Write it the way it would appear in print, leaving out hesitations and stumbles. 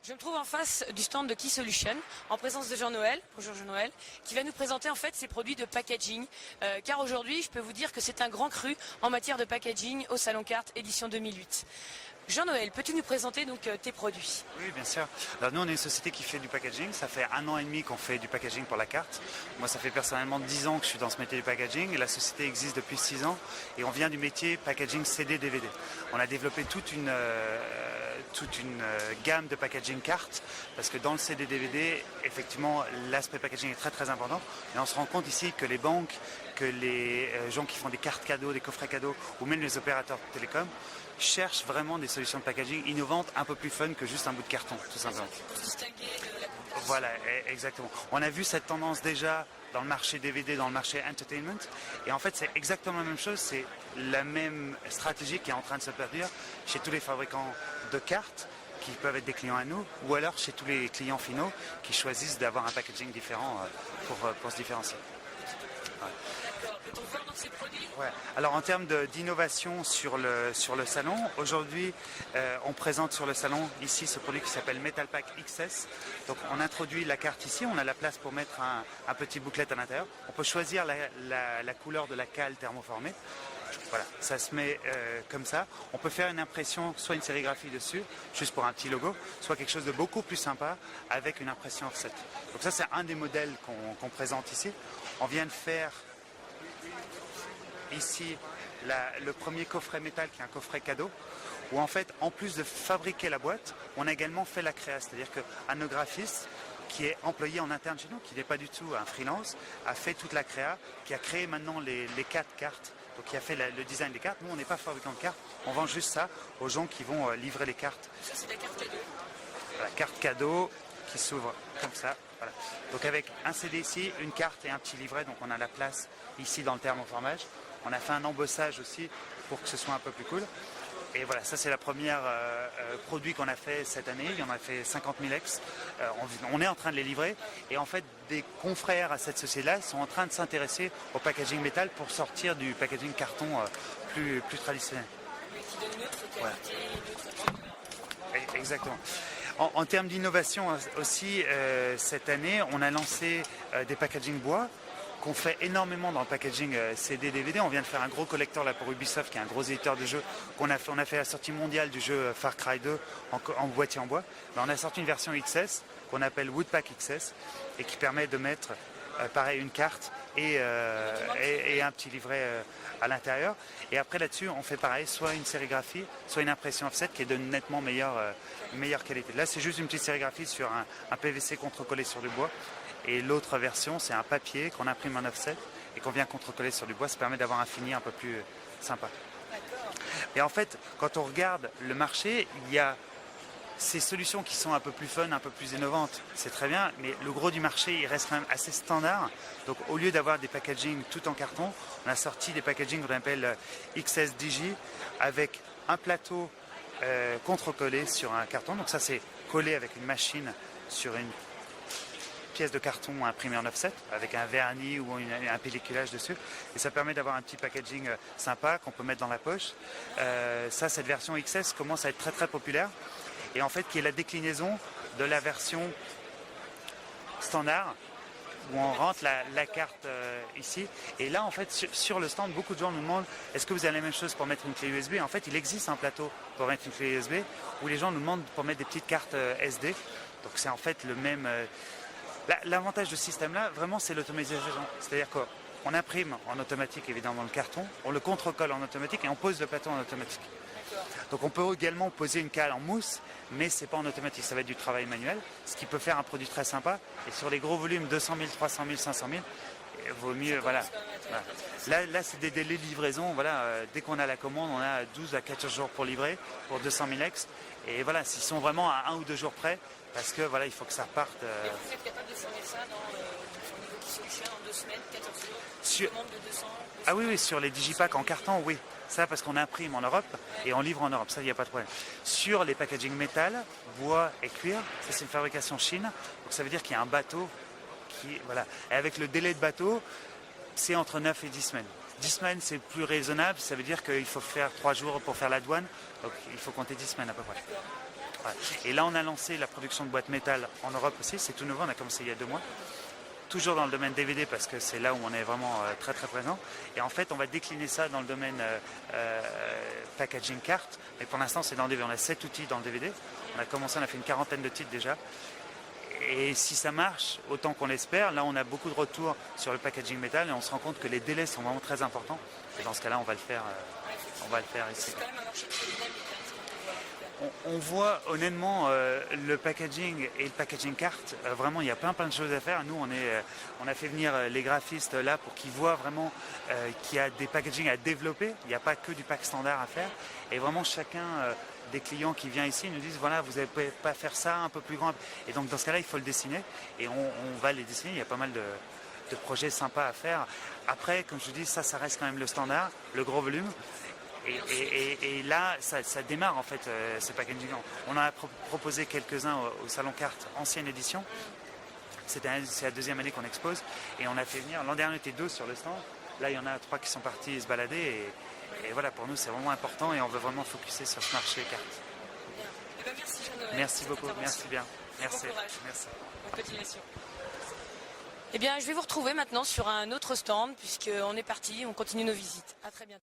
Je me trouve en face du stand de Key Solution, en présence de Jean-Noël, bonjour Jean-Noël, qui va nous présenter en fait ses produits de packaging. Car aujourd'hui, je peux vous dire que c'est un grand cru en matière de packaging au Salon Carte édition 2008. Jean-Noël, peux-tu nous présenter donc tes produits? Oui, bien sûr. Alors nous, on est une société qui fait du packaging. Ça fait 1 an et demi qu'on fait du packaging pour la carte. Moi, ça fait personnellement 10 ans que je suis dans ce métier du packaging. Et la société existe depuis 6 ans. Et on vient du métier packaging CD-DVD. On a développé toute une gamme de packaging carte. Parce que dans le CD-DVD, effectivement, l'aspect packaging est très très important. Et on se rend compte ici que les banques, que les gens qui font des cartes cadeaux, des coffrets cadeaux, ou même les opérateurs de télécom, cherchent vraiment des solutions de packaging innovantes, un peu plus fun que juste un bout de carton, tout simplement. Voilà, exactement. On a vu cette tendance déjà dans le marché DVD, dans le marché entertainment, et en fait c'est exactement la même chose, c'est la même stratégie qui est en train de se produire chez tous les fabricants de cartes, qui peuvent être des clients à nous, ou alors chez tous les clients finaux qui choisissent d'avoir un packaging différent pour se différencier. Ouais. Ouais. Alors en termes d'innovation sur le salon, aujourd'hui on présente sur le salon ici ce produit qui s'appelle Metal Pack XS. Donc on introduit la carte ici, on a la place pour mettre un petit bouclette à l'intérieur. On peut choisir la couleur de la cale thermoformée. Voilà, ça se met comme ça. On peut faire une impression, soit une sérigraphie dessus, juste pour un petit logo, soit quelque chose de beaucoup plus sympa avec une impression offset. Donc ça c'est un des modèles qu'on présente ici. On vient de faire ici le premier coffret métal qui est un coffret cadeau, où en fait en plus de fabriquer la boîte, on a également fait la créa, c'est-à-dire qu'un de nos graphistes qui est employé en interne chez nous, qui n'est pas du tout un freelance, a fait toute la créa, qui a créé maintenant les 4 cartes, donc qui a fait le design des cartes. Nous on n'est pas fabricant de cartes, on vend juste ça aux gens qui vont livrer les cartes. Ça c'est la carte cadeau. La carte cadeau qui s'ouvre comme ça. Voilà. Donc avec un CD ici, une carte et un petit livret, donc on a la place ici dans le thermoformage. On a fait un embossage aussi pour que ce soit un peu plus cool. Et voilà, ça c'est la première produit qu'on a fait cette année. Il y en a fait 50 000 ex. On est en train de les livrer. Et en fait, des confrères à cette société-là sont en train de s'intéresser au packaging métal pour sortir du packaging carton plus traditionnel. Qui donne une autre qualité, une autre... Exactement. En termes d'innovation aussi, cette année, on a lancé des packaging bois qu'on fait énormément dans le packaging CD-DVD. On vient de faire un gros collector là pour Ubisoft, qui est un gros éditeur de jeux. On a fait la sortie mondiale du jeu Far Cry 2 en boîtier en bois. On a sorti une version XS qu'on appelle Woodpack XS et qui permet de mettre pareil une carte et un petit livret à l'intérieur. Et après là-dessus, on fait pareil, soit une sérigraphie, soit une impression offset qui est de nettement meilleure qualité. Là, c'est juste une petite sérigraphie sur un PVC contre-collé sur du bois. Et l'autre version, c'est un papier qu'on imprime en offset et qu'on vient contre-coller sur du bois. Ça permet d'avoir un fini un peu plus sympa. Et en fait, quand on regarde le marché, il y a ces solutions qui sont un peu plus fun, un peu plus innovantes. C'est très bien, mais le gros du marché, il reste quand même assez standard. Donc au lieu d'avoir des packaging tout en carton, on a sorti des packaging qu'on appelle XS Digi avec un plateau contre-collé sur un carton. Donc ça, c'est collé avec une machine sur une pièce de carton imprimée en offset avec un vernis ou un pelliculage dessus, et ça permet d'avoir un petit packaging sympa qu'on peut mettre dans la poche. Cette version XS commence à être très très populaire, et en fait qui est la déclinaison de la version standard où on rentre la carte ici, et là en fait sur le stand beaucoup de gens nous demandent est-ce que vous avez la même chose pour mettre une clé USB. En fait il existe un plateau pour mettre une clé USB où les gens nous demandent pour mettre des petites cartes SD, donc c'est en fait le même L'avantage de ce système-là, vraiment, c'est l'automatisation. C'est-à-dire qu'on imprime en automatique, évidemment, le carton, on le contre-colle en automatique et on pose le plateau en automatique. Donc on peut également poser une cale en mousse, mais ce n'est pas en automatique, ça va être du travail manuel, ce qui peut faire un produit très sympa. Et sur les gros volumes, 200 000, 300 000, 500 000, il vaut mieux, voilà. Là c'est des délais de livraison, voilà. Dès qu'on a la commande, on a 12 à 14 jours pour livrer, pour 200 000 ex. Et voilà, s'ils sont vraiment à 1 ou 2 jours près, parce que voilà, il faut que ça reparte. Et vous êtes capable de fournir ça dans niveau qui solution en 2 semaines, 14 jours, une commande de 200 Ah oui, sur les digipacks en carton, oui. Ça, parce qu'on imprime en Europe et on livre en Europe, ça, il n'y a pas de problème. Sur les packaging métal, bois et cuir, ça c'est une fabrication Chine, donc ça veut dire qu'il y a un bateau qui, voilà. Et avec le délai de bateau, c'est entre 9 et 10 semaines. 10 semaines, c'est plus raisonnable, ça veut dire qu'il faut faire 3 jours pour faire la douane, donc il faut compter 10 semaines à peu près. Ouais. Et là, on a lancé la production de boîtes métal en Europe aussi. C'est tout nouveau, on a commencé il y a 2 mois. Toujours dans le domaine DVD parce que c'est là où on est vraiment très très présent. Et en fait, on va décliner ça dans le domaine packaging carte. Mais pour l'instant, c'est dans le DVD. On a 7 outils dans le DVD. On a commencé, on a fait une 40aine de titres déjà. Et si ça marche, autant qu'on l'espère, là on a beaucoup de retours sur le packaging métal et on se rend compte que les délais sont vraiment très importants. Et dans ce cas-là, on va le faire ici. C'est quand même un marché très dynamique. On voit honnêtement le packaging et le packaging carte, vraiment il y a plein de choses à faire. Nous on a fait venir les graphistes là pour qu'ils voient vraiment qu'il y a des packaging à développer, il n'y a pas que du pack standard à faire. Et vraiment chacun des clients qui vient ici nous disent voilà vous ne pouvez pas faire ça un peu plus grand. Et donc dans ce cas-là il faut le dessiner et on va les dessiner, il y a pas mal de projets sympas à faire. Après comme je vous dis ça reste quand même le standard, le gros volume. Et là, ça démarre en fait, ce packaging. On en a proposé quelques-uns au Salon Carte ancienne édition. C'est la 2e année qu'on expose. Et on a fait venir, l'an dernier, on était 2 sur le stand. Là, il y en a 3 qui sont partis se balader. Et voilà, pour nous, c'est vraiment important et on veut vraiment focuser sur ce marché carte. Bien. Eh ben, merci Jean-Noël. Merci beaucoup, merci bien. Merci. Bon courage. Merci. Bonne continuation. Eh bien, je vais vous retrouver maintenant sur un autre stand puisqu'on est parti, on continue nos visites. À très bientôt.